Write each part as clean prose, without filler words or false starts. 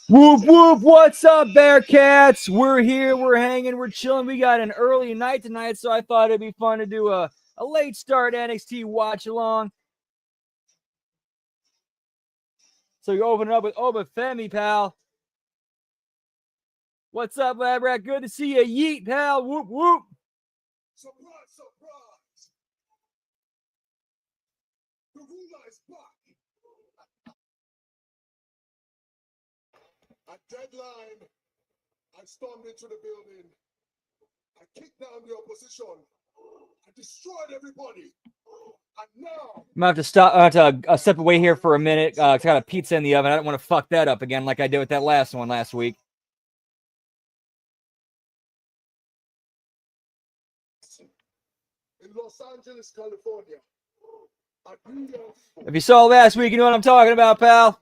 Whoop, whoop. What's up, Bearcats? We're here. We're hanging. We're chilling. We got an early night tonight, so I thought it'd be fun to do a late start NXT watch along. So you open it up with Oba Femi, pal. What's up, Labrat? Good to see you. Yeet, pal. Whoop, whoop. Surprise, surprise. The ruler is back. At deadline, I stormed into the building. I kicked down the opposition. I destroyed everybody. And now I'm gonna have to stop. I have to step away here for a minute. I got a pizza in the oven. I don't want to fuck that up again like I did with that last one last week. in Los Angeles, California. If you saw last week, you know what I'm talking about, pal.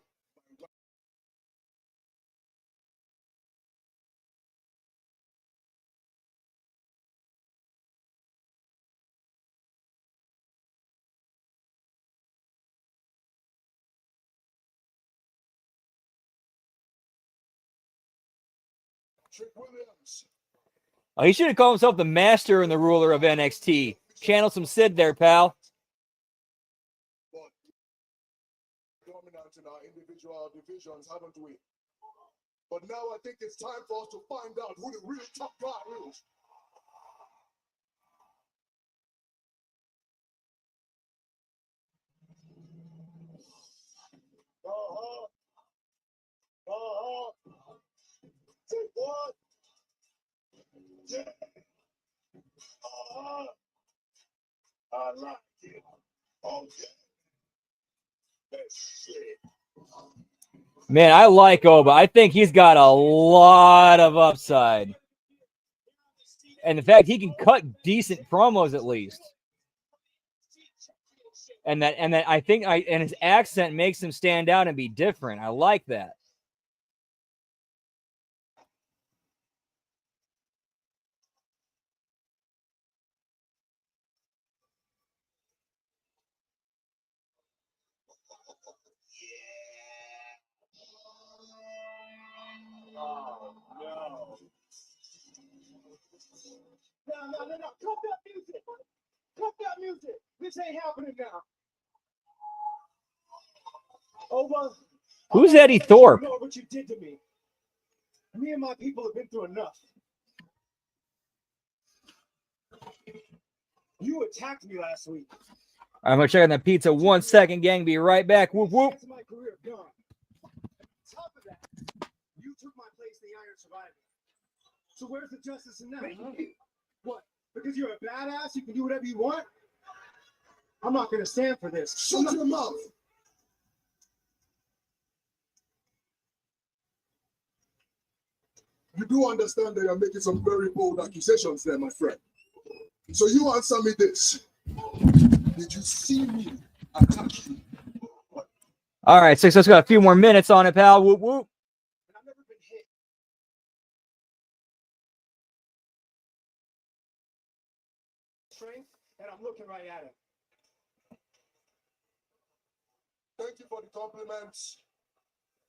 Trick Williams. Oh, he should have called himself the master and the ruler of NXT. Channel some Sid there, pal. But dominant in our individual divisions, haven't we? But now I think it's time for us to find out who the real top guy is. Take one. Yeah. I like it. Okay. That's shit. Man, I like Oba. I think he's got a lot of upside. And the fact he can cut decent promos at least. And that I think and his accent makes him stand out and be different. I like that. Oh, no. No. Cut that music. Cut that music. This ain't happening now. Over. Who's Eddie Thorpe? You know what you did to me. Me and my people have been through enough. You attacked me last week. I'm going to check on that pizza 1 second, gang. Be right back. Whoop, whoop. That's my career gone. On top of that, you took my place in the Iron Survivor. So where's the justice in that? What? Because you're a badass, you can do whatever you want? I'm not going to stand for this. Shut your mouth! You do understand that you're making some very bold accusations there, my friend. So you answer me this. Did you see me attack you? All right, so it's got a few more minutes on it, pal. Whoop, whoop. I've never been hit. Strength, and I'm looking right at him. Thank you for the compliments.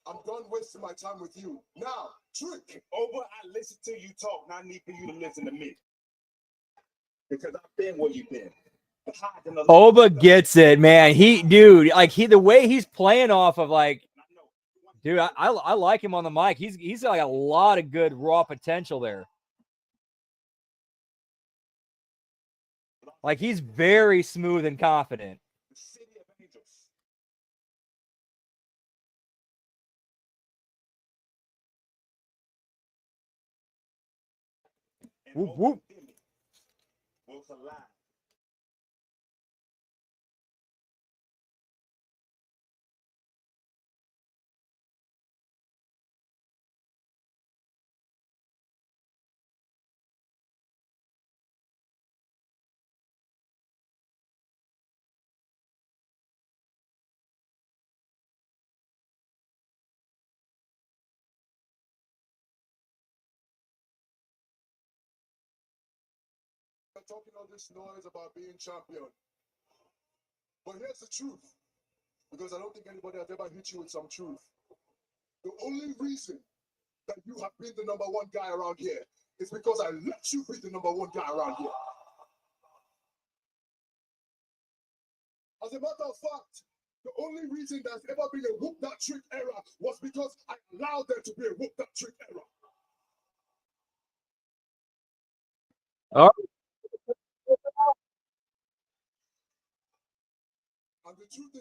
I'm done wasting my time with you. Now, Trick. Over, I listen to you talk, and I need for you to listen to me. Because I've been where you've been. Oba gets it, man. The way he's playing off of dude, I like him on the mic. He's got like a lot of good raw potential there. Like he's very smooth and confident. The city of angels. And Whoop, whoop. will collide. Talking all this noise about being champion. But here's the truth. Because I don't think anybody has ever hit you with some truth. The only reason that you have been the number one guy around here is because I let you be the number one guy around here. As a matter of fact, the only reason there's ever been a whoop that trick era was because I allowed there to be a whoop that trick era. Oh. And the truth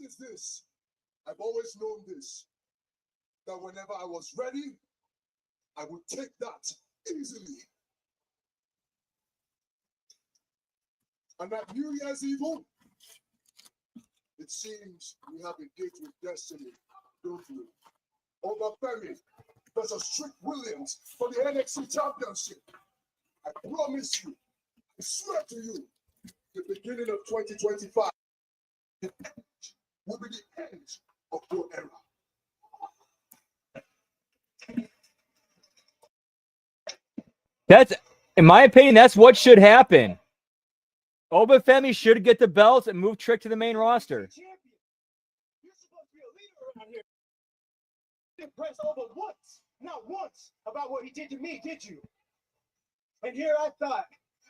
is this, I've always known this, that whenever I was ready, I would take that easily. And that New Year's Evil, it seems we have a date with destiny, don't we? Over Femi versus Trick Williams for the NXT Championship. I promise you, I swear to you, the beginning of 2025 will be the end of your era. That's, in my opinion, that's what should happen. Obafemi should get the belts and move Trick to the main roster. You're supposed to be a leader around here. You didn't press Oba once, not once, about what he did to me, did you? And here I thought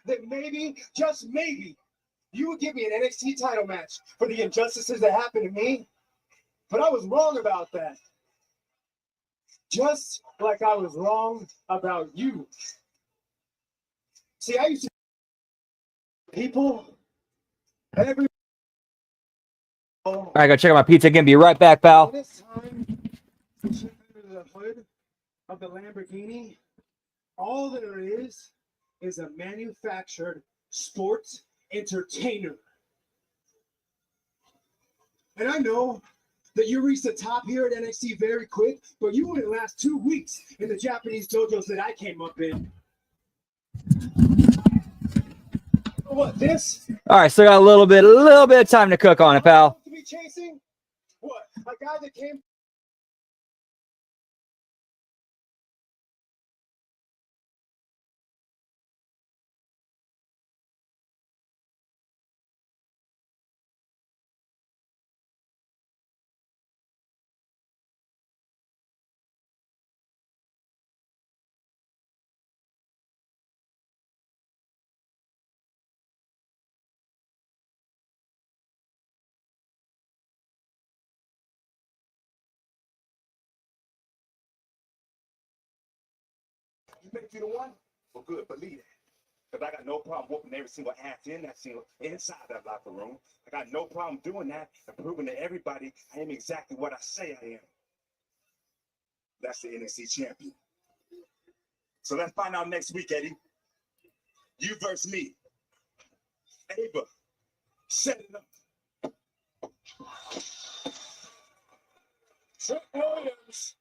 that maybe, just maybe, you would give me an NXT title match for the injustices that happened to me. But I was wrong about that. Just like I was wrong about you. See, I used to people, every. All right, go check out my pizza again. Be right back, pal. This time, under the hood of the Lamborghini, all there is a manufactured sports entertainer. And I know that you reached the top here at NXT very quick, but you wouldn't last 2 weeks in the Japanese dojos that I came up in. What, this? All right, still got a little bit of time to cook on it, pal. To be chasing? What? A guy that came. You think you're the one? Well, good, believe it. Because I got no problem whooping every single ass in that single inside that locker room. I got no problem doing that and proving to everybody I am exactly what I say I am. That's the NXT champion. So let's find out next week, Eddie. You versus me. Ava, set it up. Trick Williams.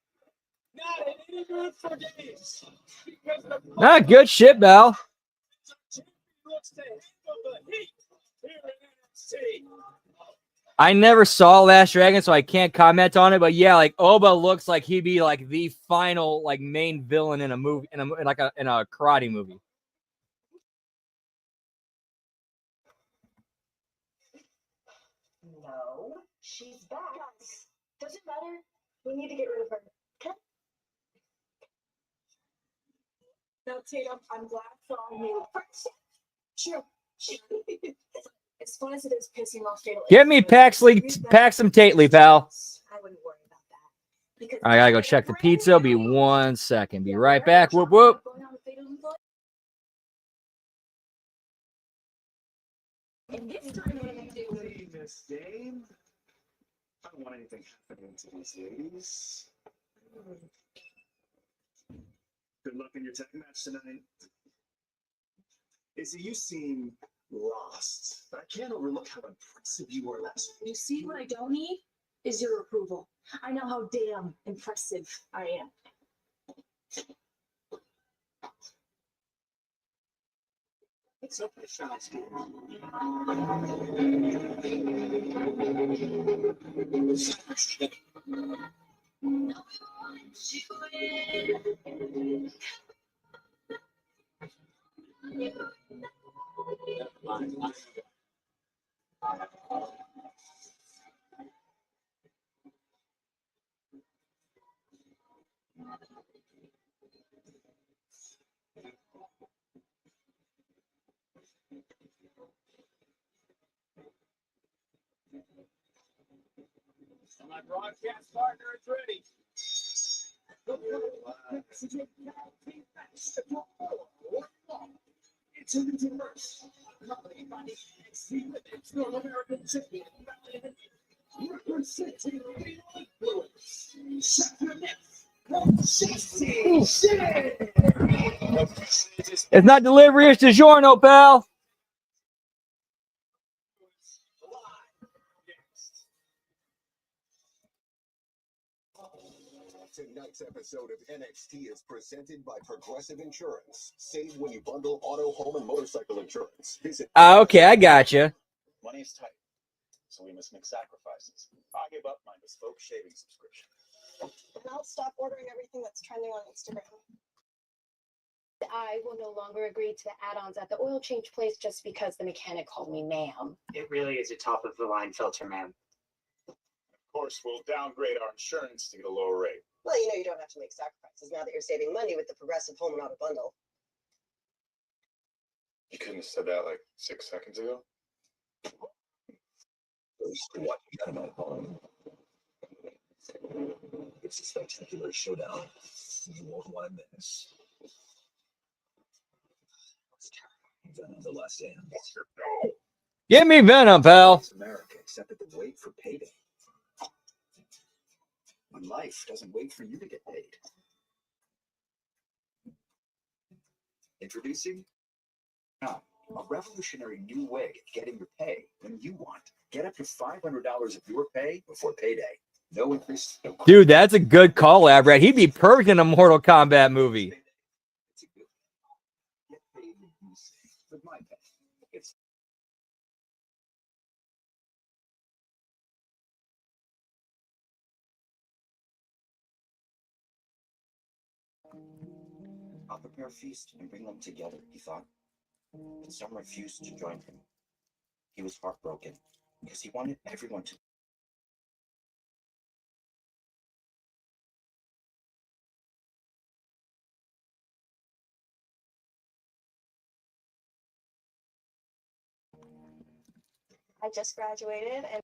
Not any good for days. Because the Not good shit, Val. looks to handle the heat here in NXT. I never saw Last Dragon, so I can't comment on it. But yeah, like Oba looks like he'd be like the final, like main villain in a movie, in a karate movie. No, she's back. Doesn't matter. We need to get rid of her. Okay? No, Tatum, I'm glad for you. Sure. As fun as it is pissing off Tatum. Get me Paxley, Paxum Tately, pal. I wouldn't worry about that. Because I gotta go check the pizza. It'll be 1 second. Be right back. Whoop whoop. And this time, what am I gonna do? Hey, Miss Dame. I don't want anything happening to these ladies. Good luck in your tag match tonight. Izzy, you seem lost, but I can't overlook how impressive you were last week. You see, what I don't need is your approval. I know how damn impressive I am. What's up with shots, dude? My broadcast partner is ready. It's a new universe. Accompanied by the NXT Women's North American Champion, representing the influence. Check your next. It's not delivery, it's DiGiorno, pal. Tonight's episode of NXT is presented by Progressive Insurance. Save when you bundle auto, home, and motorcycle insurance. Visit. Okay, I gotcha. Money is tight, so we must make sacrifices. I give up my bespoke shaving subscription. And I'll stop ordering everything that's trending on Instagram. I will no longer agree to the add-ons at the oil change place just because the mechanic called me ma'am. It really is a top-of-the-line filter, ma'am. Of course, we'll downgrade our insurance to get a lower rate. Well, you don't have to make sacrifices now that you're saving money with the Progressive Home and Auto Bundle. You couldn't have said that like 6 seconds ago. What Dynamite on? It's a spectacular showdown. You won't want to miss. Venom: The Last Stand. Give me Venom, pal. It's America, except that they wait for payday. When life doesn't wait for you to get paid. Introducing now a revolutionary new way of getting your pay when you want. Get up to $500 of your pay before payday. No increase. No Dude, that's a good collab, right? He'd be perfect in a Mortal Kombat movie. It's a good get paid when you save with my pay. It's I'll prepare a feast and bring them together, he thought. But some refused to join him. He was heartbroken because he wanted everyone to. I just graduated and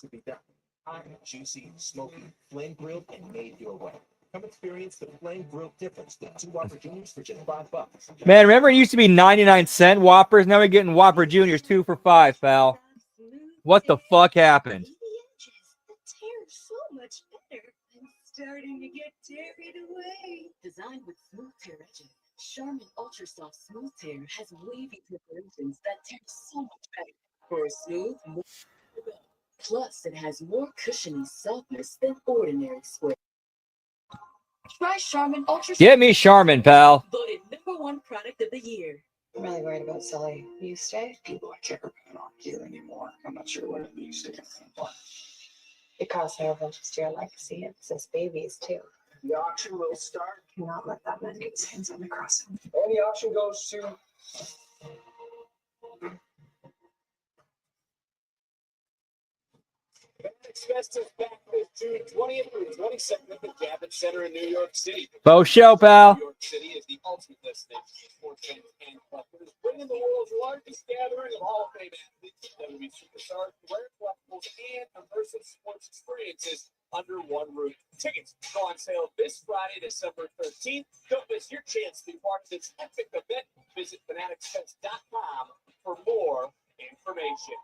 To be done. Hot, juicy, smoky, flame grilled, and made your way. Come experience the flame grilled difference with 2 Whopper Juniors for just $5. Man, remember it used to be 99-cent Whoppers? Now we're getting Whopper Juniors 2 for $5, pal. What the fuck happened? the tear's so much better. I'm starting to get carried away. Designed with smooth tear edging, Charmin Ultra Soft Smooth Tear has wavy perforations that tear so much better. For a smooth, more plus it has more cushiony softness than ordinary square. Try Charmin Ultra. Get me Charmin, pal. Voted #1 product of the year. I'm really worried about Sully. You stay? People like Checker aren't here anymore. I'm not sure what it means to him. It costs me a bunch of your legacy. It says babies, too. The auction will start. Cannot let that man get his hands on the crossing. And the auction goes to Fanatics Fest is back this June 20th through 22nd at the Javits Center in New York City. Faux show, pal. New York City is the ultimate destination for sports fans and collectors, bringing the world's largest gathering of Hall of Fame athletes, WWE superstars, rare collectibles, and immersive sports experiences under one roof. Tickets go on sale this Friday, December 13th. Don't miss your chance to be part of this epic event. Visit fanaticsfest.com for more information.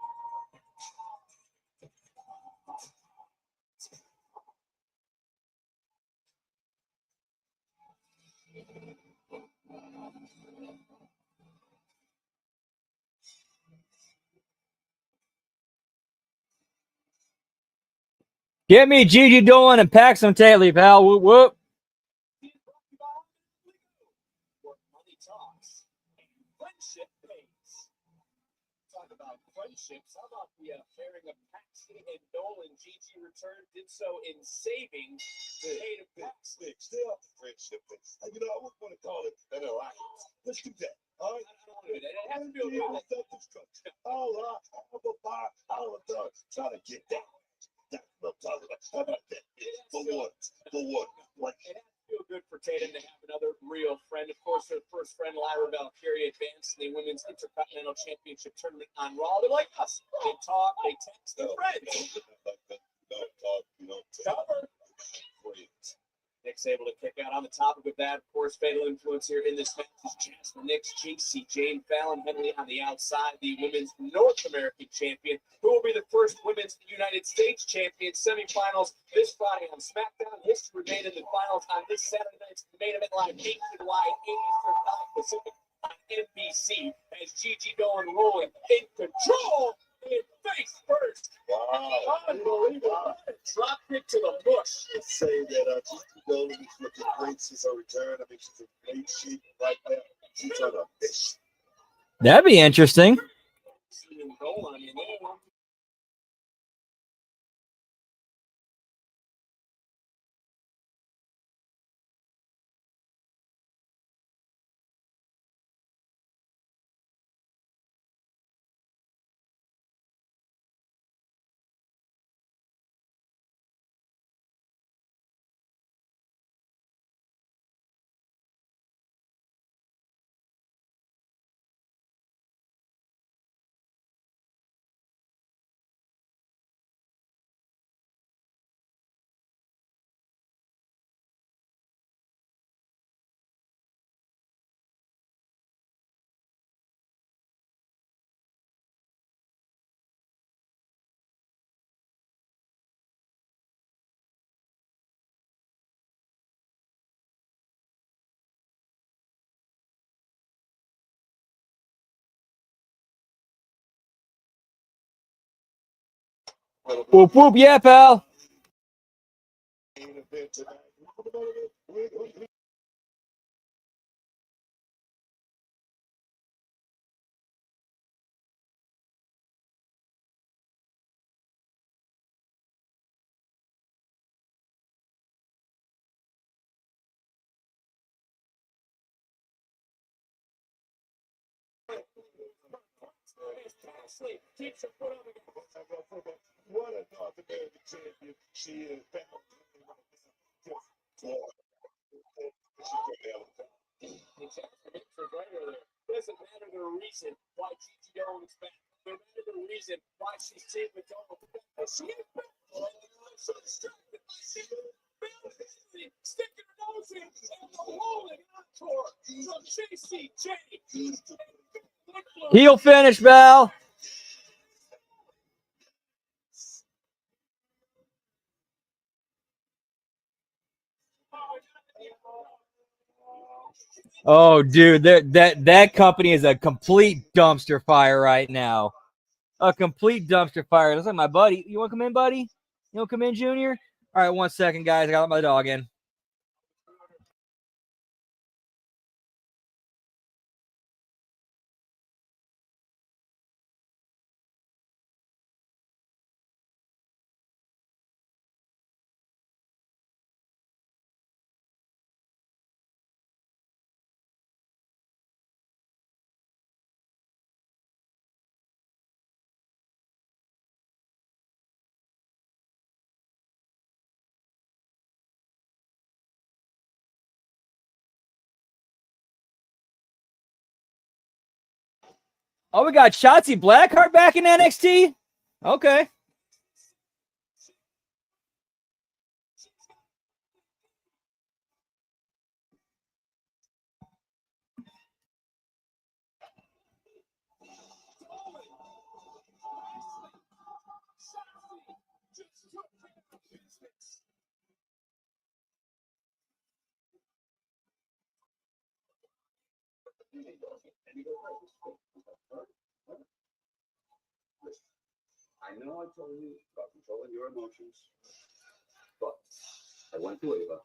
Get me Gigi Dolan and Paxton Tatley, pal. Whoop whoop. Money talks. Friendship pays. Talk about friendships. How about the pairing of Paxton and Nolan? Gigi returned, did so in savings. Paid Paxton. Still friendship. You know, I wouldn't want to call it an alliance. Let's do that. All right. I don't want to do that. It has to be a Self-destruction. All right. I'm a fire. All of them. Trying to get that. That's what I'm talking about. How about that? For what? For what? What? It has to feel good for Tatum to have another real friend. Of course, her first friend, Lyra Valkyrie, advanced in the Women's Intercontinental Championship tournament on Raw. They're like us. They talk, they text, they're friends. Don't talk. You don't talk. Cover. Friends. Nick's able to kick out on the topic of that. Of course, fatal influence here in this match is Jasper Nix, Jinxie, Jane Fallon, Henley on the outside, the Women's North American Champion, who will be the first Women's United States Champion. Semifinals this Friday on SmackDown. History made in the finals on this Saturday night's main event live 8 July, 8 Eastern, 9 Pacific on NBC as Gigi Dolan rolling in control in face first. Wow. Unbelievable. Drop kick to the bush. Let's say that Gigi Dolan is looking great since her return. I mean, she's in great shape right now. She's on a fish. That'd be interesting. Seeing Dolan, I mean, Whoop whoop, yeah, pal. keeps her foot on the What a North American champion she is. Doesn't matter the reason why Gigi Dolan is back. No matter the reason why she's teaming with Dolan. She is back. So distracted. Sticking her nose in and the rolling encore from JCJ. Heel finish, Val. Oh, dude, that company is a complete dumpster fire right now. A complete dumpster fire. Looks like my buddy. You want to come in, buddy? You want to come in, Junior? All right, 1 second, guys. I got my dog in. Oh, we got Shotzi Blackheart back in NXT? Okay. I know I told you about controlling your emotions. But I went to Ava,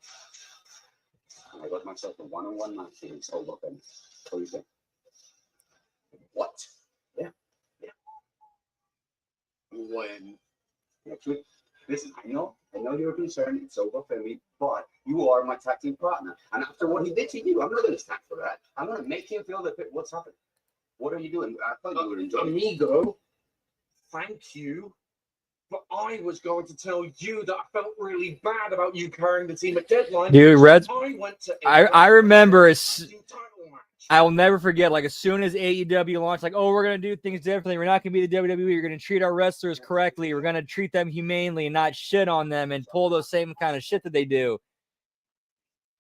and I got myself a one-on-one match against Silver Femi. What do you think? What? Yeah. When? Next week. Listen, I know you're concerned. It's over for me, but you are my tag team partner. And after what he did to you, I'm not going to stand for that. I'm going to make him feel that what's happening. What are you doing? I thought you were enjoying it. Amigo, thank you. But I was going to tell you that I felt really bad about you carrying the team at deadline. Dude, Reds. I went to I remember I will never forget, like, as soon as AEW launched, like, oh, we're going to do things differently. We're not going to be the WWE. We're going to treat our wrestlers correctly. We're going to treat them humanely and not shit on them and pull those same kind of shit that they do.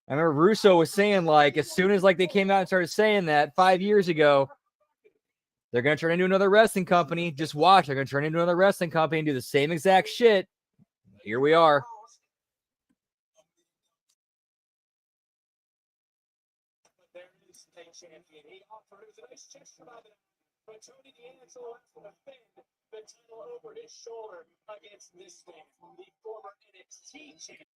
I remember Russo was saying, like, as soon as, like, they came out and started saying that 5 years ago, they're going to turn into another wrestling company. Just watch. They're going to turn into another wrestling company and do the same exact shit. Here we are. Champion. He offered a nice gesture by but Tony D'Angelo has to defend the title over his shoulder against this man, the former NXT champion.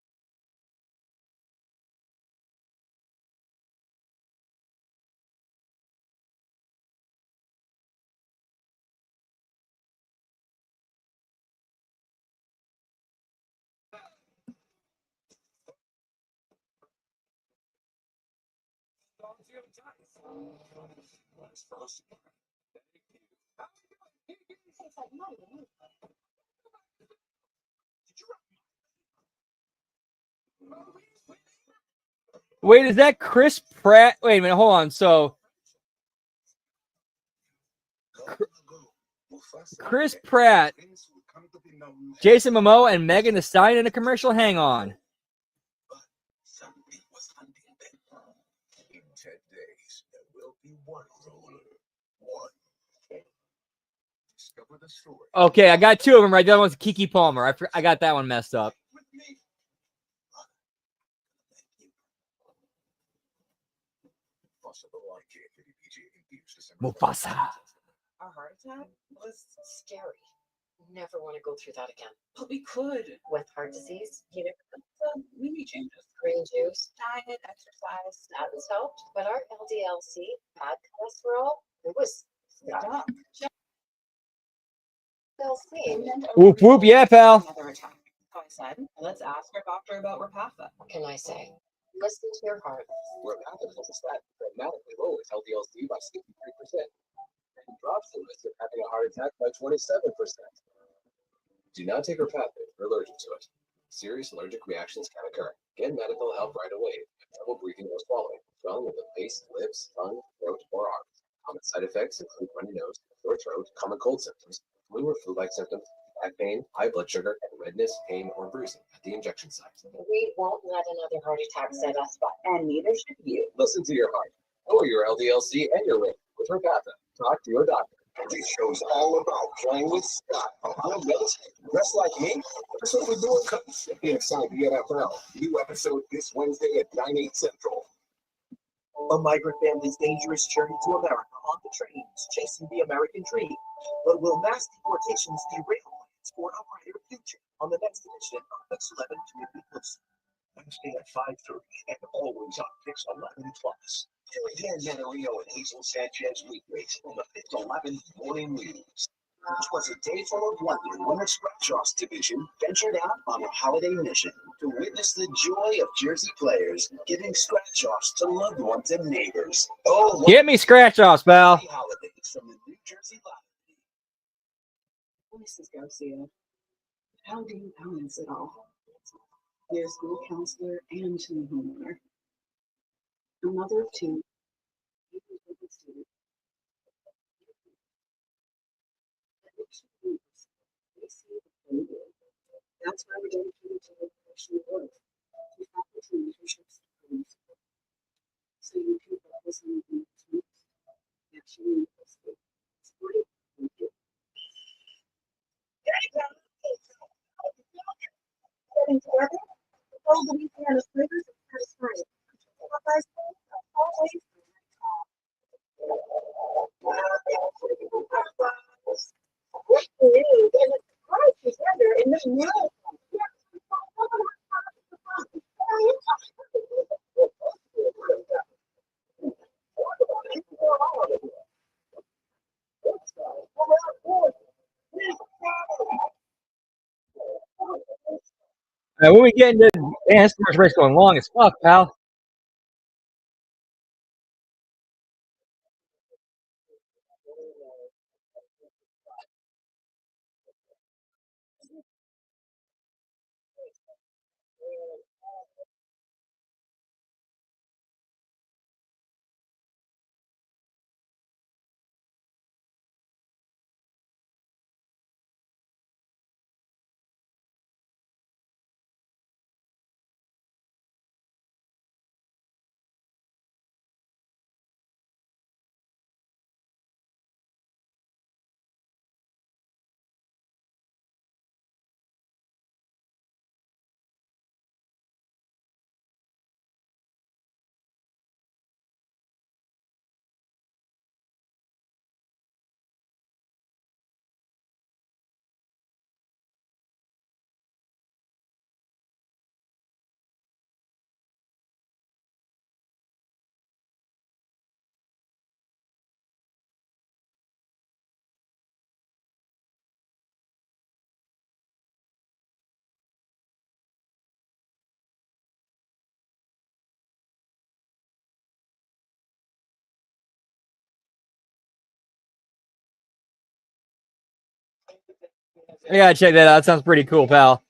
Wait, is that Chris Pratt? Wait a minute, hold on. So, Chris Pratt, Jason Momoa, and Megan Thee Stallion in a commercial? Hang on. In 10 days, there will be one ruler. One. Discover the story. Okay, I got two of them right. The other one's Kiki Palmer. I got that one messed up. Mufasa. Our heart attack was scary. Never want to go through that again. But we could. With heart disease, you never know. So we need changes. Green juice, diet, exercise, statins helped. But our LDL-C, bad cholesterol, it was stuck. Whoop, whoop, yeah, pal. Another attack. So I said, let's ask our doctor about Repatha. What can I say? Listen to your heart. Repatha is a statin that dramatically lowers LDL-C by 63%. And drops the risk of having a heart attack by 27%. Do not take Repatha if you're allergic to it. Serious allergic reactions can occur. Get medical help right away if you have trouble breathing or swallowing, swelling of the face, lips, tongue, throat, or arms. Common side effects include runny nose, sore throat, common cold symptoms, flu or flu-like symptoms, back pain, high blood sugar, and redness, pain, or bruising at the injection site. We won't let another heart attack set us back, and neither should you. Listen to your heart. Lower your LDL-C and your weight with Repatha. Talk to your doctor. This show's all about playing with Scott. Oh, dressed like me? That's what we're doing inside the NFL. New episode this Wednesday at 9/8 Central. A migrant family's dangerous journey to America on the trains, chasing the American dream. But will mass deportations derail plans for a brighter future? On the next edition of Pix 11 Community Plus. Wednesday at 5:30 and always on Pix 11 Plus. Dan Manario and Hazel Sanchez weekdays on the Pix 11 Morning News. This was a day full of wonder when the Scratch-Offs division ventured out on a holiday mission to witness the joy of Jersey players giving Scratch-Offs to loved ones and neighbors. Oh, Get me Scratch-Offs, pal. holidays from the New Jersey Lottery. Mrs. Garcia, how do you balance it all? You're a school counselor and teen homeowner. A mother of two. That's why we're dedicated to the professional growth. We have the relationships so you can focus on the needs. Actually, supporting you. Getting together, all the weekend is flavors and satisfying. Always. What new and it's hard together in this world. Now, when we get into this commercial break's going long as fuck, pal. I gotta check that out. That sounds pretty cool, pal.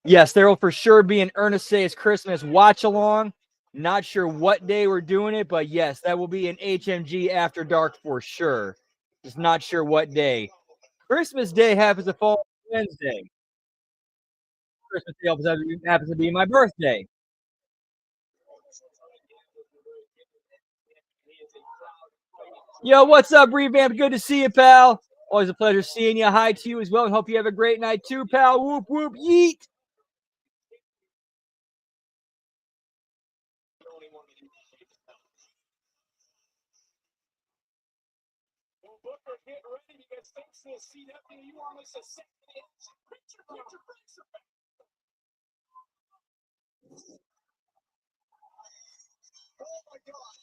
Yes, there will for sure be an Ernest Says Christmas watch along. Not sure what day we're doing it, but yes, that will be an HMG After Dark for sure. Just not sure what day. Christmas Day happens to fall on Wednesday. Christmas Day happens to be my birthday. Yo, what's up, Revamp? Good to see you, pal. Always a pleasure seeing you. Hi to you as well, and hope you have a great night too, pal. Whoop, whoop, yeet. Booker, get ready because thanks to the CW, you are almost a second inch. Picture. Oh my God.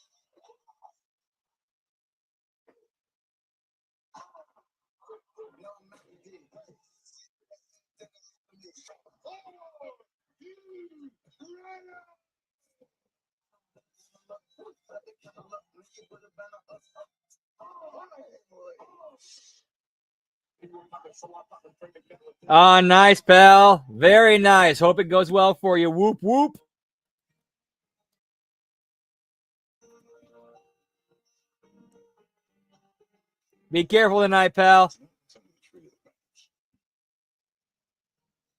Ah, nice, pal. Very nice. Hope it goes well for you. Whoop, whoop. Be careful tonight, pal.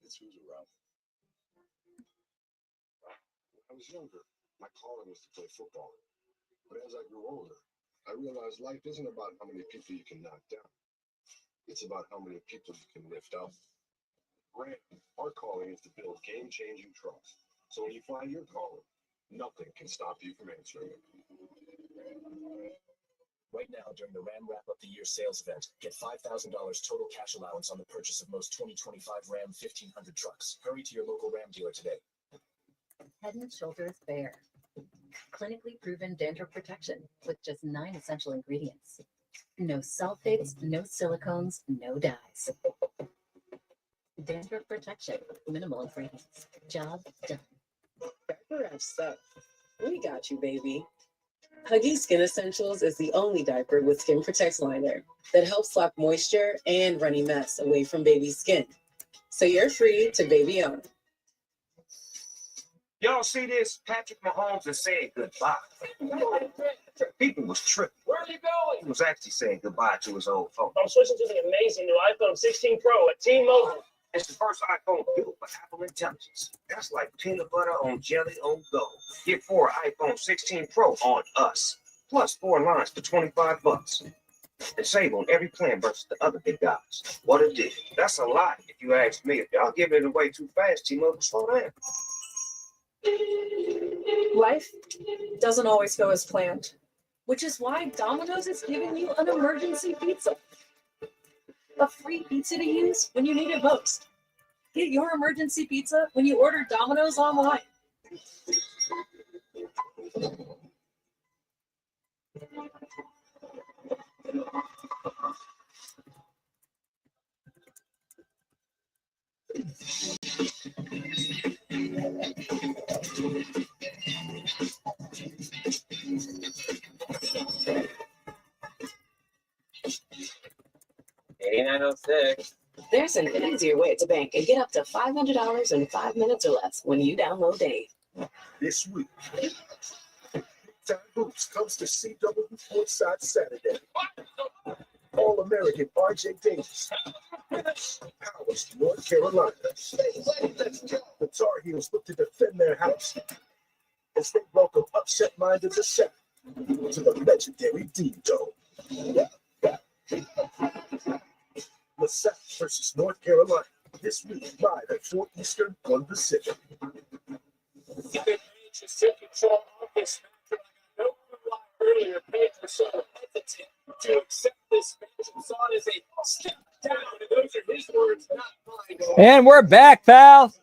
It's who's around. When I was younger, my calling was to play football. But as I grew older, I realized life isn't about how many people you can knock down. It's about how many people you can lift up. Grant, our calling is to build game-changing trucks. So when you find your calling, nothing can stop you from answering it. Right now, during the Ram Wrap Up the Year sales event, get $5,000 total cash allowance on the purchase of most 2025 Ram 1500 trucks. Hurry to your local Ram dealer today. Head and Shoulders Bare. Clinically proven dandruff protection with just 9 essential ingredients. No sulfates, no silicones, no dyes. Dandruff protection with minimal ingredients. Job done. Diaper wrap stuff. We got you, baby. Huggy Skin Essentials is the only diaper with Skin Protect liner that helps slap moisture and runny mess away from baby's skin. So you're free to baby on. Y'all see this? Patrick Mahomes is saying goodbye. People was tripping. Where are you going? He was actually saying goodbye to his old phone. I'm switching to the amazing new iPhone 16 Pro at T-Mobile. It's the first iPhone built for Apple Intelligence. That's like peanut butter on jelly on go. Get 4 iPhone 16 Pro on us. Plus 4 lines for $25. And save on every plan versus the other big guys. What a deal. That's a lot if you ask me. If y'all giving it away too fast, T-Mobile, slow down. Life doesn't always go as planned, which is why Domino's is giving you an emergency pizza. A free pizza to use when you need it most. Get your emergency pizza when you order Domino's online. There's an easier way to bank and get up to $500 in 5 minutes or less when you download Dave. This week, Time Hoops comes to CW Courtside Saturday. All-American RJ Davis powers North Carolina. The Tar Heels look to defend their house as they welcome upset-minded the South to the legendary Dean Dome. The South versus North Carolina this week live at 4 Eastern, 1 Pacific. Earlier, Page was so hesitant to accept this match and saw it as a step down. And those are his words, not mine. And we're back, pal.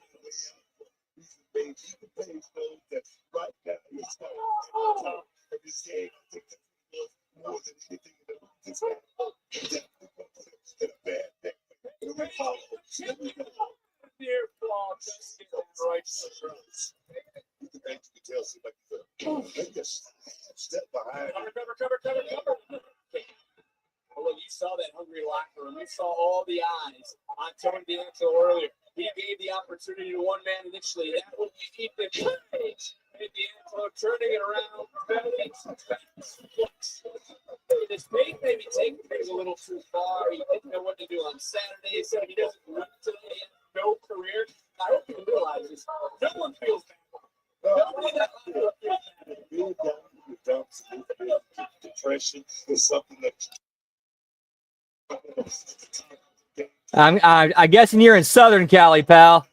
Step behind. Cover. Well, look, you saw that hungry locker room. You saw all the eyes on Tony D'Angelo earlier. He gave the opportunity to one man initially. That would be the Page. And D'Angelo turning it around. This Page maybe taking things a little too far. He didn't know what to do on Saturday. He said he doesn't run today. He has no career. I hope he realizes no one feels bad. Depression is something that I guessing you're in Southern Cali, pal.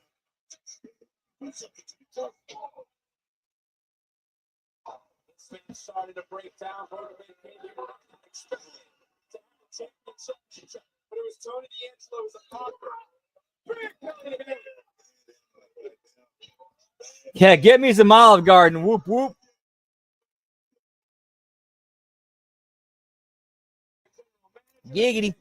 Started to break down. But it was Tony D'Angelo was a conqueror. Yeah, get me some Olive Garden. Whoop, whoop. Giggity.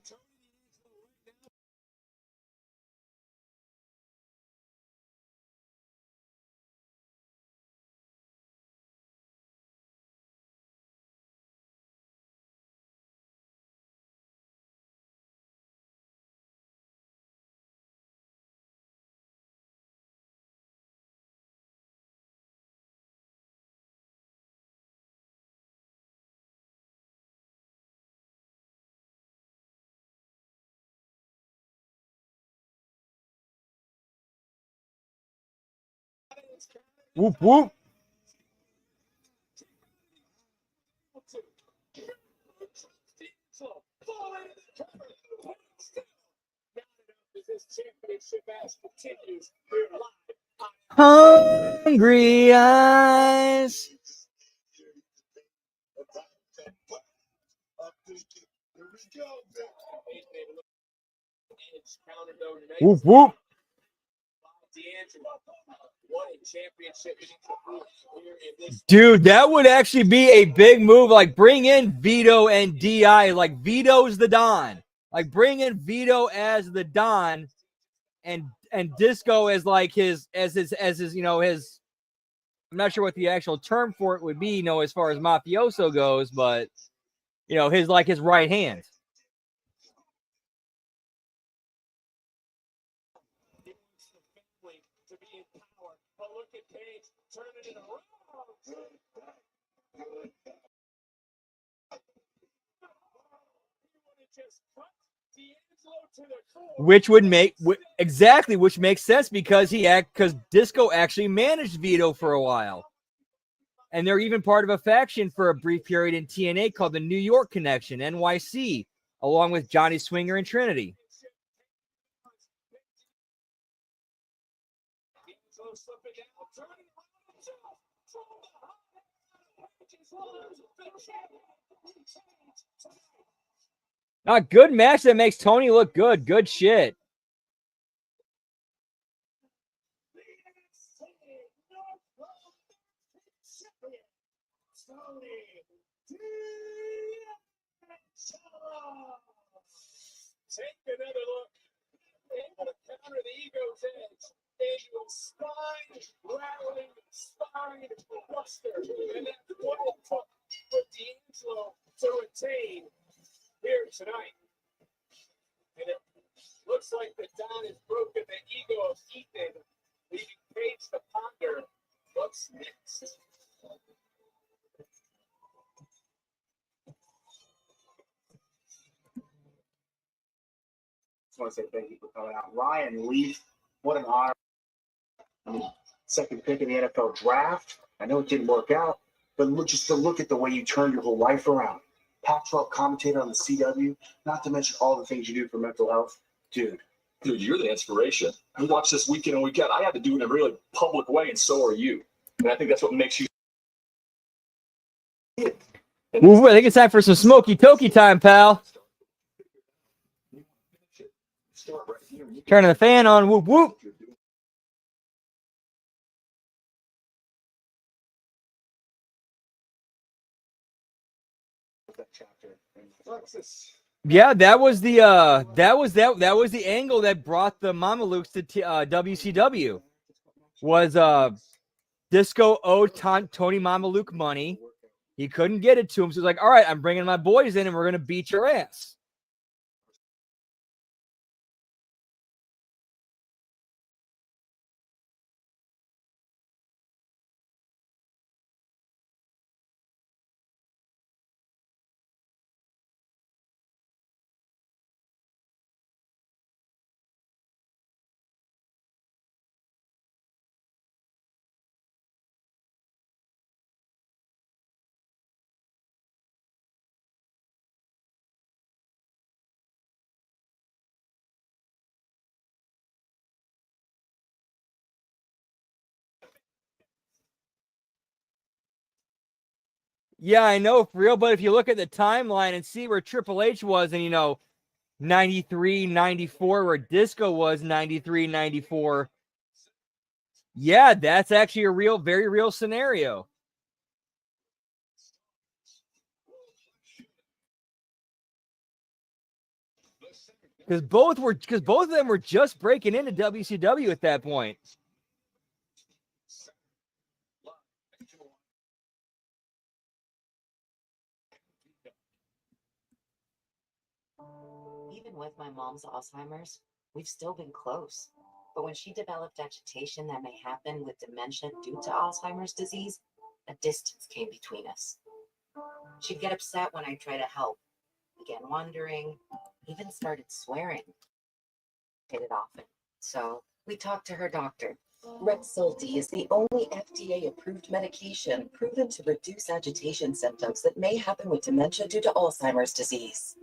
Whoop, whoop. Hungry eyes. Whoop, whoop. Dude, that would actually be a big move. Like, bring in Vito and DI. Like, Vito's the Don. Like, bring in Vito as the Don, and Disco as like his you know, his. I'm not sure what the actual term for it would be, you know, as far as mafioso goes, but you know, his like his right hand. Which would make exactly, which makes sense because because Disco actually managed Vito for a while, and they're even part of a faction for a brief period in TNA called the New York Connection (NYC), along with Johnny Swinger and Trinity. A good match that makes Tony look good. Good shit. Take another look. Able to counter the ego's edge. A spine rattling, spine buster. And that's what it took for D'Angelo to retain here tonight. And it looks like the Don has broken the ego of Ethan, leaving Paige to ponder what's next. I want to say thank you for coming out. Ryan Leaf, what an honor. I mean, second pick in the NFL draft. I know it didn't work out, but just to look at the way you turned your whole life around. Pac-12 commentator on the CW, not to mention all the things you do for mental health. Dude, you're the inspiration. I watch this week in and week out. I have to do it in a really public way, and so are you. And I think that's what makes you. Ooh, I think it's time for some smoky toki time, pal. Turning the fan on. Whoop, whoop. Yeah, that was the angle that brought the Mamalukes to WCW. Was Disco owed Tony Mamaluke money. He couldn't get it to him, so he's like, "All right, I'm bringing my boys in, and we're gonna beat your ass." Yeah, I know for real, but if you look at the timeline and see where Triple H was and, 93, 94, where Disco was 93, 94, yeah, that's actually a real, very real scenario. Because both of them were just breaking into WCW at that point. Even with my mom's Alzheimer's, we've still been close. But when she developed agitation that may happen with dementia due to Alzheimer's disease, a distance came between us. She'd get upset when I try to help, began wandering, even started swearing. Hit it often. So we talked to her doctor. Rexulti is the only FDA-approved medication proven to reduce agitation symptoms that may happen with dementia due to Alzheimer's disease.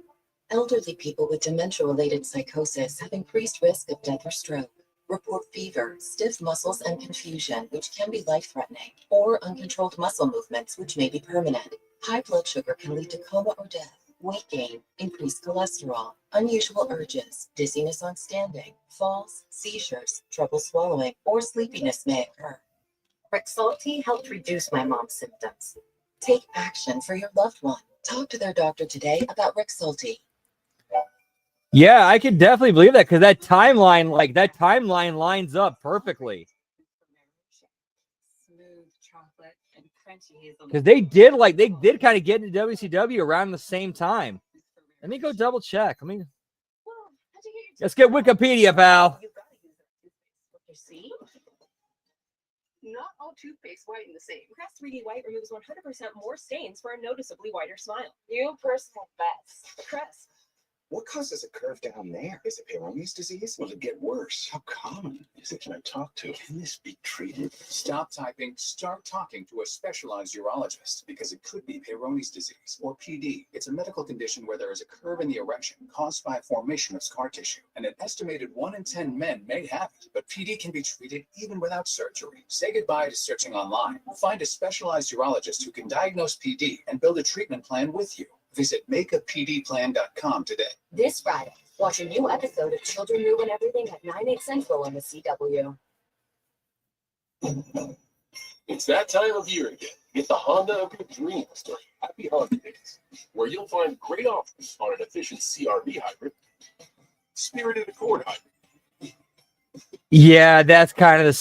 Elderly people with dementia-related psychosis have increased risk of death or stroke. Report fever, stiff muscles, and confusion, which can be life-threatening, or uncontrolled muscle movements, which may be permanent. High blood sugar can lead to coma or death. Weight gain, increased cholesterol, unusual urges, dizziness on standing, falls, seizures, trouble swallowing, or sleepiness may occur. Rexulti helped reduce my mom's symptoms. Take action for your loved one. Talk to their doctor today about Rexulti. Yeah, I can definitely believe that because that timeline lines up perfectly. Smooth chocolate and crunchy hazelnut. Because they did kind of get into WCW around the same time. Let me go double check. Let's get Wikipedia, pal. You see? Not all toothpaste whiten the same. Crest 3D White removes 100% more stains for a noticeably whiter smile. You personal best. Crest. What causes a curve down there? Is it Peyronie's disease? Will it get worse? How common is it? Can I talk to? Can this be treated? Stop typing, start talking to a specialized urologist because it could be Peyronie's disease or PD. It's a medical condition where there is a curve in the erection caused by a formation of scar tissue. And an estimated 1 in 10 men may have it, but PD can be treated even without surgery. Say goodbye to searching online. Find a specialized urologist who can diagnose PD and build a treatment plan with you. Visit makeapdplan.com today. This Friday, watch a new episode of Children Ruin Everything at 9/8 Central on the CW. It's that time of year again. Get the Honda of your dreams during Happy Honda Days, where you'll find great offers on an efficient CR-V hybrid, spirited Accord hybrid. Yeah, that's kind of the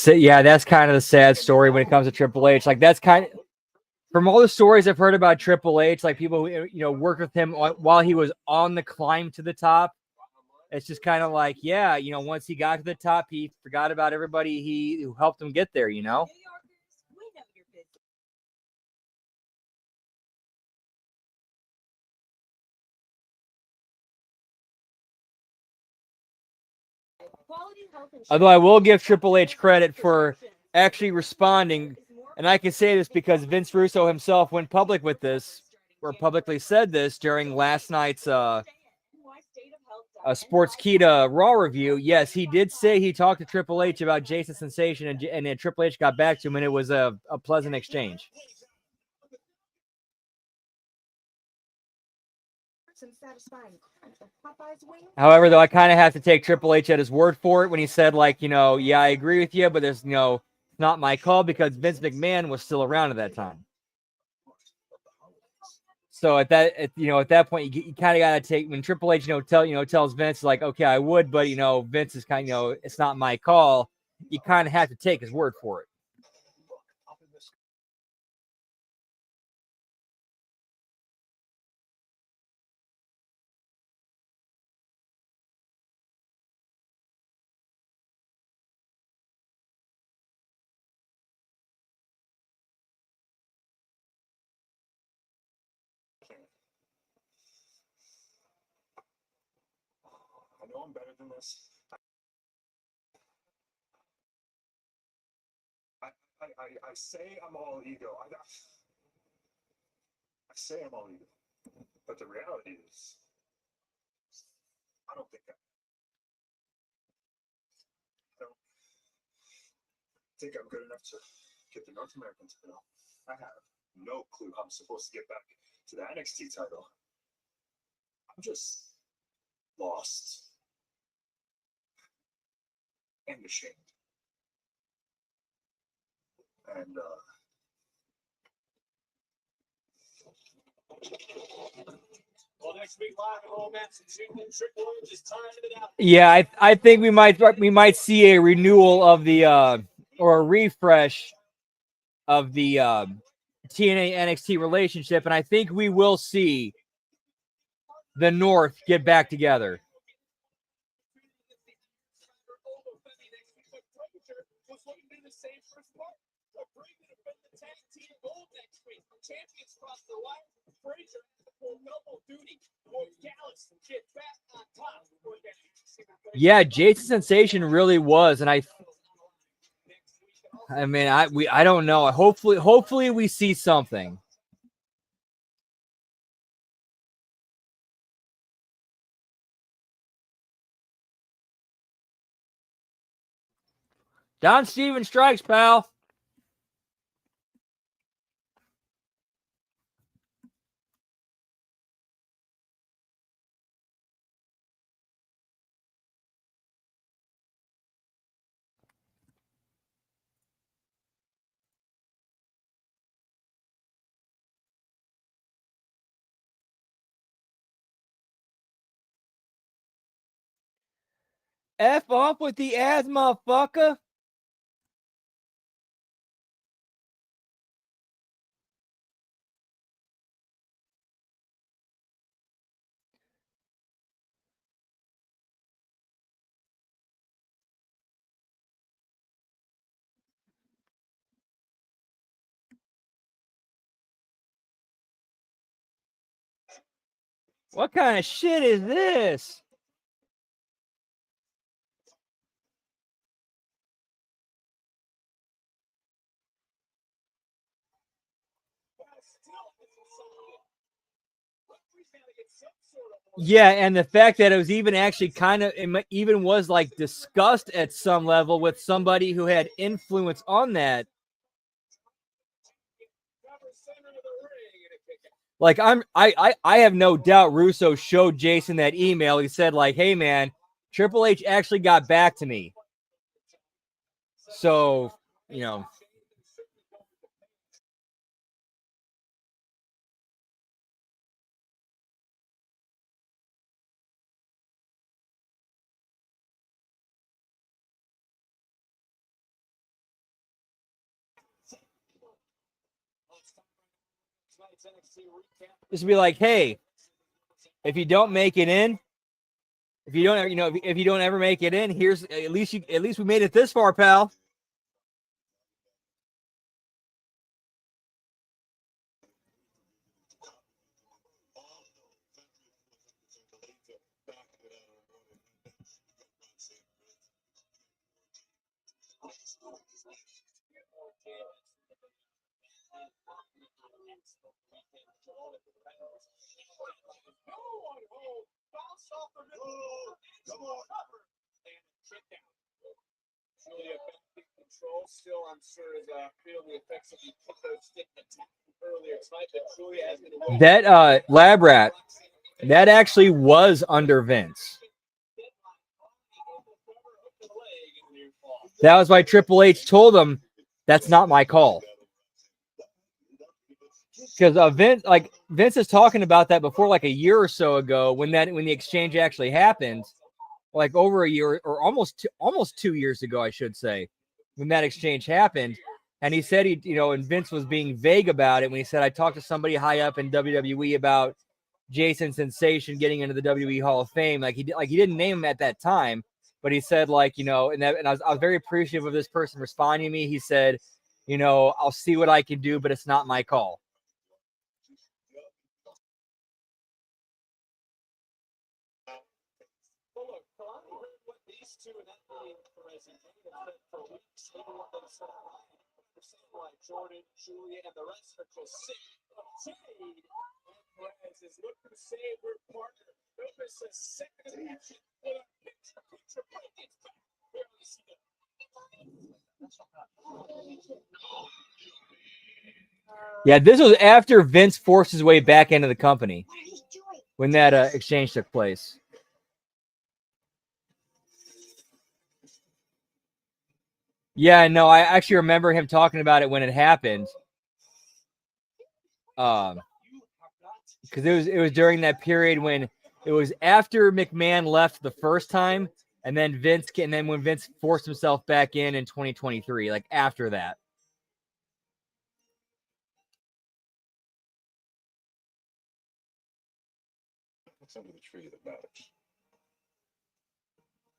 sad story when it comes to Triple H. Like that's kind of from all the stories I've heard about Triple H, like people who worked with him while he was on the climb to the top. It's just kind of like, yeah, once he got to the top, he forgot about everybody who helped him get there. Although I will give Triple H credit for actually responding, and I can say this because Vince Russo himself went public with this, or publicly said this during last night's Sportskeeda Raw review. Yes, he did say he talked to Triple H about Jason Sensation, and then Triple H got back to him, and it was a pleasant exchange. However, though, I kind of have to take Triple H at his word for it when he said, like, yeah, I agree with you, but there's, not my call because Vince McMahon was still around at that time. So at that point, you kind of got to take when Triple H, tells Vince like, okay, I would, but Vince is kind of, it's not my call. You kind of have to take his word for it. I know I'm better than this. I say I'm all ego. I say I'm all ego. But the reality is, I don't think I'm good enough to get the North American title. I have. no clue how I'm supposed to get back to the NXT title. I'm just lost and ashamed. And Well, next week live at Home Massachusetts, Triple H is timing it out. Yeah, I think we might see a renewal of the or a refresh of the TNA NXT relationship, and I think we will see the North get back together. Yeah, Jason Sensation really was, and I mean, I don't know. Hopefully we see something. Don Steven strikes, pal. F off with the ass, motherfucker. What kind of shit is this? Yeah, and the fact that it was even actually it even was like discussed at some level with somebody who had influence on that. Like I have no doubt Russo showed Jason that email. He said like, "Hey man, Triple H actually got back to me." So, you know, just be like, "Hey, if you don't make it in, if you don't, if you don't ever make it in, here's at least we made it this far, pal." Control still, I'm sure, is feeling the effects of the kendo stick attack earlier tonight, but Julia has been away. That Lab Rat, that actually was under Vince. That was why Triple H told him that's not my call. Because Vince is talking about that before, like a year or so ago, when the exchange actually happened, like over a year or almost 2 years ago, I should say, when that exchange happened. And he said and Vince was being vague about it when he said, I talked to somebody high up in WWE about Jason Sensation getting into the WWE Hall of Fame. Like he didn't name him at that time, but he said and I was very appreciative of this person responding to me. He said, I'll see what I can do, but it's not my call. Jordan, Julia, and the rest are just sick of Jade. Perez is looking to save her partner. Notice a second action with a picture break. It's back. Barely see them. Yeah, this was after Vince forced his way back into the company when that exchange took place. Yeah, no, I actually remember him talking about it when it happened. Because it was during that period when it was after McMahon left the first time, and then when Vince forced himself back in 2023, like after that. What's under the tree that matters?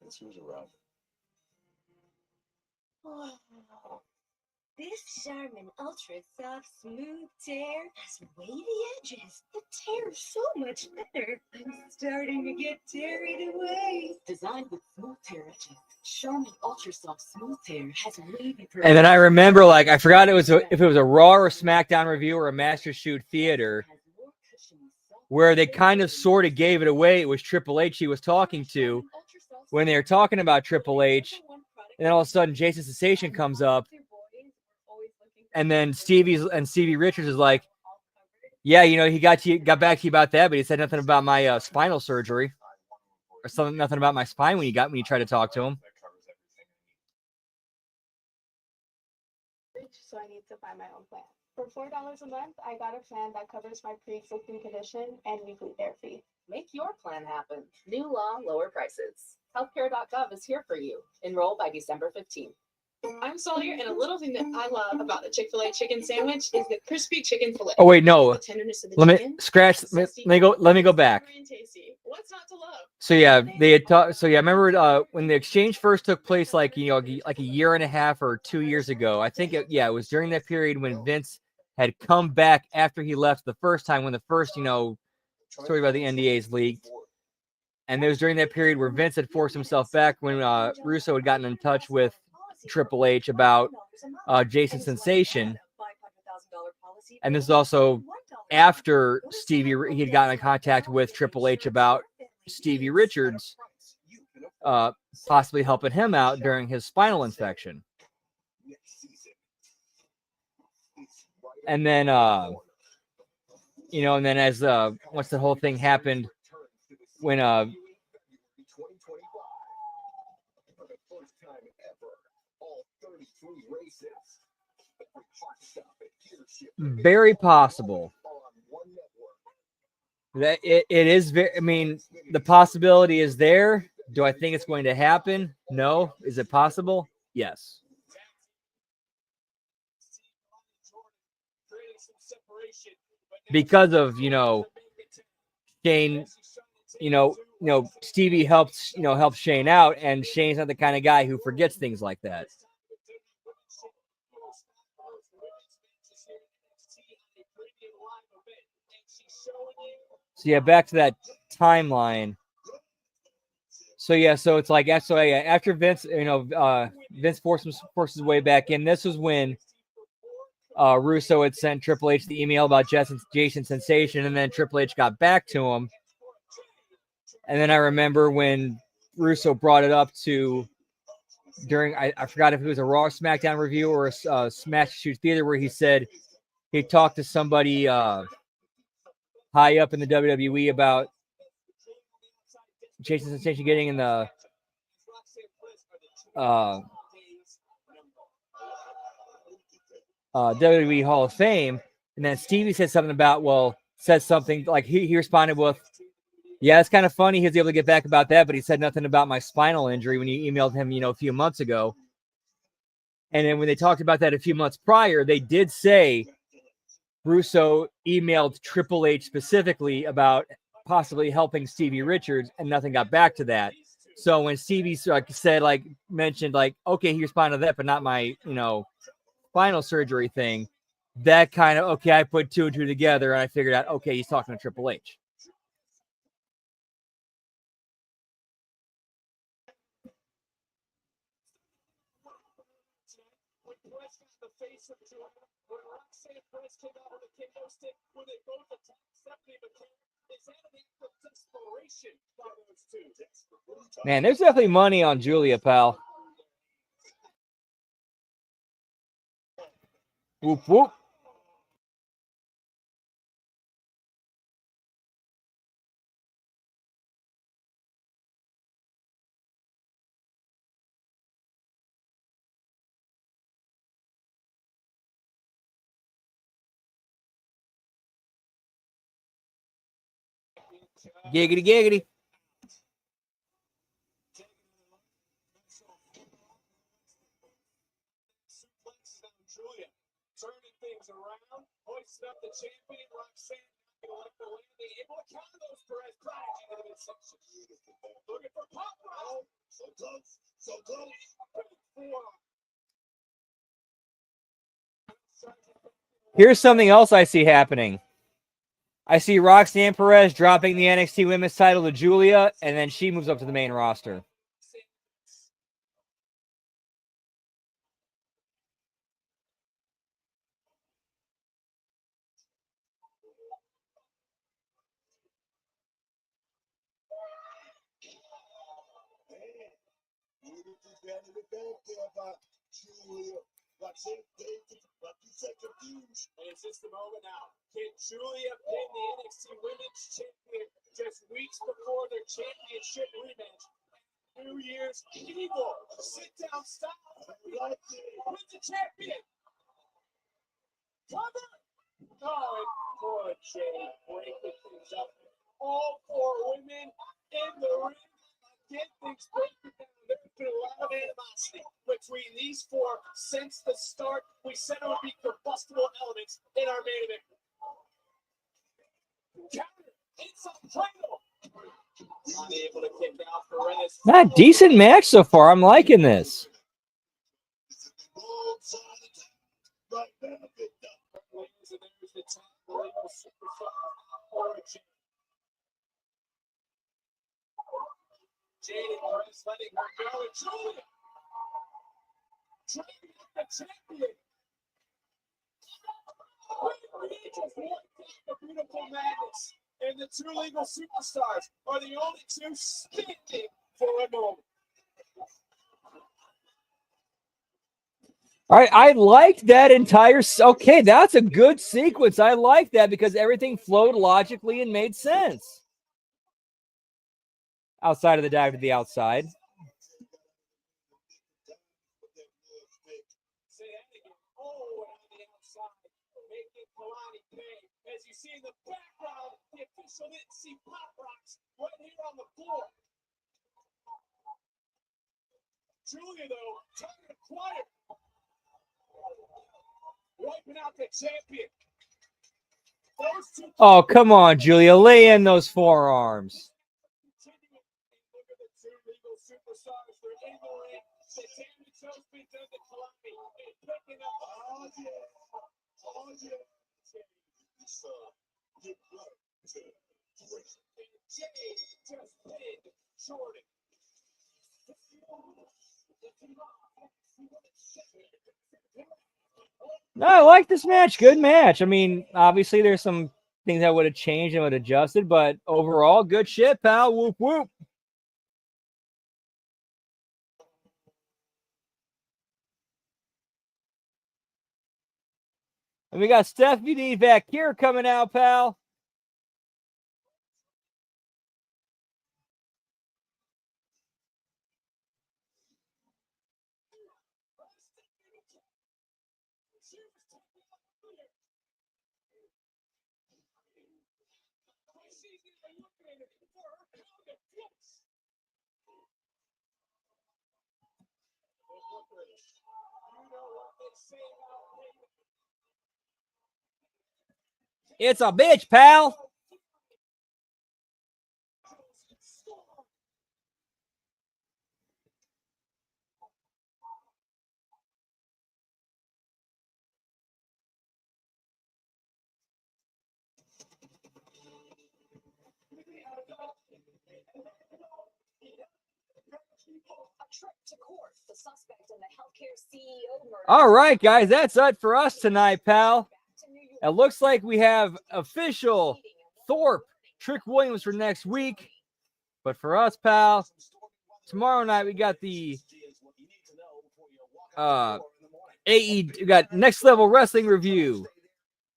It's who's around. Oh, this Charmin Ultra Soft Smooth Tear has wavy edges. The tear is so much better. I'm starting to get carried away. Designed with smooth tear edges, Charmin Ultra Soft Smooth Tear has wavy. And then I remember, like, I forgot if it was a Raw or SmackDown review or a Master Shoot Theater, where they kind of sort of gave it away. It was Triple H he was talking to when they were talking about Triple H, and then all of a sudden Jason Sensation comes up, and then Stevie Richards is like, "Yeah, you know, he got back to you about that, but he said nothing about my spinal surgery or something, nothing about my spine when you tried to talk to him." So I need to find my own plan. For $4 a month, I got a plan that covers my pre-existing condition and weekly therapy. Make your plan happen. New law, lower prices. Healthcare.gov is here for you. Enroll by December 15th. I'm Sawyer, and a little thing that I love about the Chick-fil-A chicken sandwich is the crispy chicken fillet. Oh wait, no. The tenderness of the Let me chicken. scratch. Let me go back. What's not to love? So yeah, they had talked. So yeah, I remember when the exchange first took place, like a year and a half or 2 years ago. I think it was during that period when Vince had come back after he left the first time, when the first story about the NDAs leaked, and it was during that period where Vince had forced himself back when Russo had gotten in touch with Triple H about Jason Sensation. And this is also after he had gotten in contact with Triple H about Stevie Richards possibly helping him out during his spinal infection. And then, and then as once the whole thing happened, when very possible that it is very, I mean, the possibility is there. Do I think it's going to happen? No. Is it possible? Yes. Because of, Shane, Stevie helps Shane out, and Shane's not the kind of guy who forgets things like that. So yeah, back to that timeline. So yeah, so it's like after Vince, Vince forced his way back in. This was when Russo had sent Triple H the email about Jason Sensation, and then Triple H got back to him. And then I remember when Russo brought it up during I forgot if it was a Raw SmackDown review or a Smash Shoot Theater, where he said he talked to somebody high up in the WWE about Jason Sensation getting in the WWE Hall of Fame, and then Stevie said something about, something like he responded with, "Yeah, it's kind of funny he was able to get back about that, but he said nothing about my spinal injury when you emailed him, a few months ago." And then when they talked about that a few months prior, they did say Russo emailed Triple H specifically about possibly helping Stevie Richards, and nothing got back to that. So when Stevie mentioned, okay, he responded to that, but not my, spinal surgery thing, that kind of, okay, I put two and two together, and I figured out, okay, he's talking to Triple H. Man, there's definitely money on Julia, pal. Whoop, whoop. Giggity, giggity. Julia turning things around, hoisting up the champion, Roxanne not gonna let the landing, able to counter those Perez crashing into the midsection. Looking for pop round. So close, so close. Here's something else I see happening. I see Roxanne Perez dropping the NXT Women's title to Julia, and then she moves up to the main roster. And it's just a moment now. Can Julia pin the NXT Women's Champion just weeks before their championship rematch? New Year's Evil sit-down style with the champion. Cover. Oh, and poor Jay breaking things up. All four women in the ring. Get things breaking down. There's been a lot of animosity between these four since the start. We said it would be combustible elements in our main event. Counter inside cradle. Unable to kick out Perez. Not decent match so far. I'm liking this. Jade Perez letting her go, and Julia trying to get the champion. A beautiful madness, and the two legal superstars are the only two standing for a moment. All right, I liked that entire. Okay, that's a good sequence. I like that because everything flowed logically and made sense. Outside of the dive to the outside. As you see in the background, the official didn't see pop rocks right here on the floor. Julia, though, trying to quiet. Wiping out the champion. Oh, come on, Julia. Lay in those forearms. Look at the two legal superstars. They're in the ring. The damage has been done to Columbia. And picking up. Oh, yeah. Oh, yeah. Jade just pinned Jordan. No, I like this match. Good match. I mean, obviously there's some things I would have changed and would have adjusted, but overall, good shit, pal. Whoop, whoop. And we got Stephanie back here coming out, pal. It's a bitch, pal. All right, guys, that's it for us tonight, pal. It looks like we have official Thorpe Trick Williams for next week. But for us, pal, tomorrow night we got the we got Next Level Wrestling review.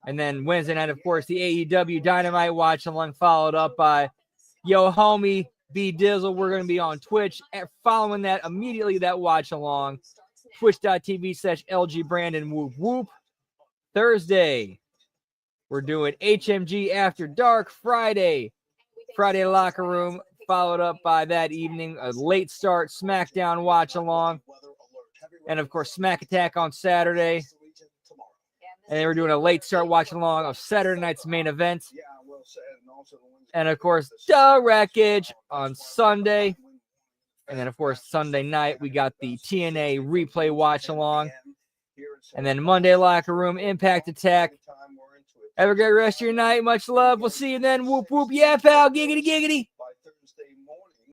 And then Wednesday night, of course, the AEW Dynamite watch along, followed up by Yo Homie B Dizzle. We're going to be on Twitch. And following that, immediately that watch along, twitch.tv/LG Brandon Whoop Whoop. Thursday, we're doing HMG After Dark. Friday, Friday Locker Room, followed up by that evening, a late start SmackDown watch along. And of course, Smack Attack on Saturday. And then we're doing a late start watch along of Saturday night's main event. And of course, The Wreckage on Sunday. And then, of course, Sunday night, we got the TNA replay watch along. And then Monday Locker Room, Impact Attack. Have a great rest of your night. Much love. We'll see you then. Whoop, whoop. Yeah, pal. Giggity, giggity.